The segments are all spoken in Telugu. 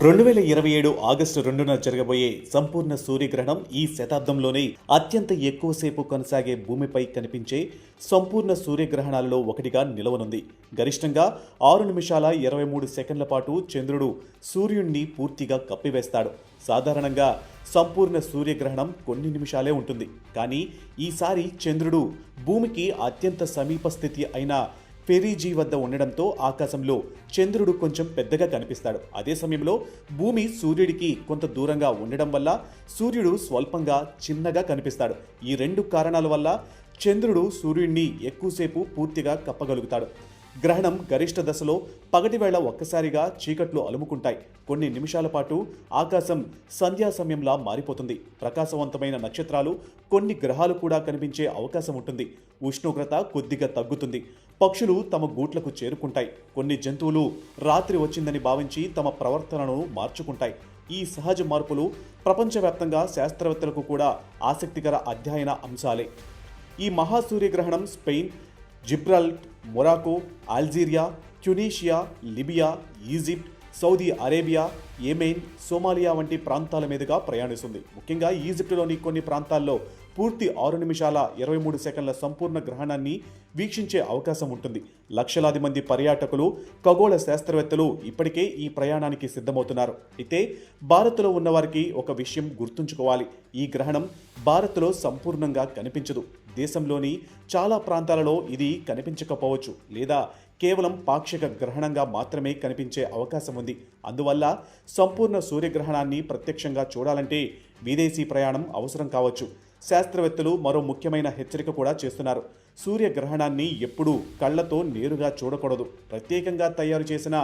2027 ఆగస్టు 2న జరగబోయే సంపూర్ణ సూర్యగ్రహణం ఈ శతాబ్దంలోనే అత్యంత ఎక్కువసేపు కొనసాగే భూమిపై కనిపించే సంపూర్ణ సూర్యగ్రహణాలలో ఒకటిగా నిలవనుంది. గరిష్టంగా 6 నిమిషాల 23 సెకండ్ల పాటు చంద్రుడు సూర్యుణ్ణి పూర్తిగా కప్పివేస్తాడు. సాధారణంగా సంపూర్ణ సూర్యగ్రహణం కొన్ని నిమిషాలే ఉంటుంది. కానీ ఈసారి చంద్రుడు భూమికి అత్యంత సమీప స్థితి అయిన పెరిజీ వద్ద ఉండడంతో ఆకాశంలో చంద్రుడు కొంచెం పెద్దగా కనిపిస్తాడు. అదే సమయంలో భూమి సూర్యుడికి కొంత దూరంగా ఉండడం వల్ల సూర్యుడు స్వల్పంగా చిన్నగా కనిపిస్తాడు. ఈ రెండు కారణాల వల్ల చంద్రుడు సూర్యుడిని ఎక్కువసేపు పూర్తిగా కప్పగలుగుతాడు. గ్రహణం గరిష్ట దశలో పగటివేళ ఒక్కసారిగా చీకట్లు అలుముకుంటాయి. కొన్ని నిమిషాల పాటు ఆకాశం సంధ్యా సమయంలా మారిపోతుంది. ప్రకాశవంతమైన నక్షత్రాలు, కొన్ని గ్రహాలు కూడా కనిపించే అవకాశం ఉంటుంది. ఉష్ణోగ్రత కొద్దిగా తగ్గుతుంది. పక్షులు తమ గూట్లకు చేరుకుంటాయి. కొన్ని జంతువులు రాత్రి వచ్చిందని భావించి తమ ప్రవర్తనను మార్చుకుంటాయి. ఈ సహజ మార్పులు ప్రపంచవ్యాప్తంగా శాస్త్రవేత్తలకు కూడా ఆసక్తికర అధ్యయన అంశాలే. ఈ మహాసూర్యగ్రహణం Spain, Gibraltar, Morocco, Algeria, Tunisia, Libya, Egypt, Saudi Arabia, Yemen, Somalia వంటి ప్రాంతాల మీదుగా ప్రయాణిస్తుంది. ముఖ్యంగా ఈజిప్టులోని కొన్ని ప్రాంతాల్లో పూర్తి 6 నిమిషాల 23 సెకండ్ల సంపూర్ణ గ్రహణాన్ని వీక్షించే అవకాశం ఉంటుంది. లక్షలాది మంది పర్యాటకులు, ఖగోళ శాస్త్రవేత్తలు ఇప్పటికే ఈ ప్రయాణానికి సిద్ధమవుతున్నారు. అయితే భారత్లో ఉన్నవారికి ఒక విషయం గుర్తుంచుకోవాలి. ఈ గ్రహణం భారత్లో సంపూర్ణంగా కనిపించదు. దేశంలోని చాలా ప్రాంతాలలో ఇది కనిపించకపోవచ్చు, లేదా కేవలం పాక్షిక గ్రహణంగా మాత్రమే కనిపించే అవకాశం ఉంది. అందువల్ల సంపూర్ణ సూర్యగ్రహణాన్ని ప్రత్యక్షంగా చూడాలంటే విదేశీ ప్రయాణం అవసరం కావచ్చు. శాస్త్రవేత్తలు మరో ముఖ్యమైన హెచ్చరిక కూడా చేస్తున్నారు. సూర్యగ్రహణాన్ని ఎప్పుడూ కళ్లతో నేరుగా చూడకూడదు. ప్రత్యేకంగా తయారు చేసిన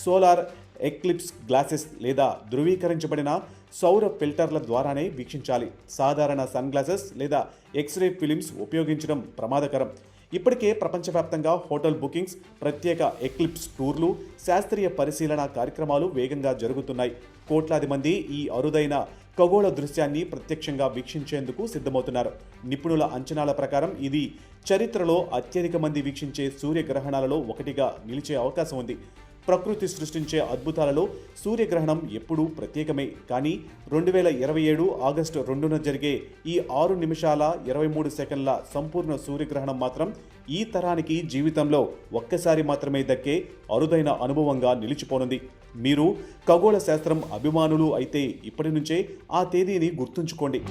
సోలార్ ఎక్లిప్స్ గ్లాసెస్ లేదా ధృవీకరించబడిన సౌర ఫిల్టర్ల ద్వారానే వీక్షించాలి. సాధారణ సన్ గ్లాసెస్ లేదా ఎక్స్రే ఫిలిమ్స్ ఉపయోగించడం ప్రమాదకరం. ఇప్పటికే ప్రపంచవ్యాప్తంగా హోటల్ బుకింగ్స్, ప్రత్యేక ఎక్లిప్స్ టూర్లు, శాస్త్రీయ పరిశీలన కార్యక్రమాలు వేగంగా జరుగుతున్నాయి. కోట్లాది మంది ఈ అరుదైన ఖగోళ దృశ్యాన్ని ప్రత్యక్షంగా వీక్షించేందుకు సిద్ధమవుతున్నారు. నిపుణుల అంచనాల ప్రకారం ఇది చరిత్రలో అత్యధిక మంది వీక్షించే సూర్యగ్రహణాలలో ఒకటిగా నిలిచే అవకాశం ఉంది. ప్రకృతి సృష్టించే అద్భుతాలలో సూర్యగ్రహణం ఎప్పుడూ ప్రత్యేకమే. కానీ 2027 ఆగస్టు 2న జరిగే ఈ 6 నిమిషాల 23 సెకండ్ల సంపూర్ణ సూర్యగ్రహణం మాత్రం ఈ తరానికి జీవితంలో ఒక్కసారి మాత్రమే దక్కే అరుదైన అనుభవంగా నిలిచిపోనుంది. మీరు ఖగోళ శాస్త్రం అభిమానులు అయితే ఇప్పటి నుంచే ఆ తేదీని గుర్తుంచుకోండి.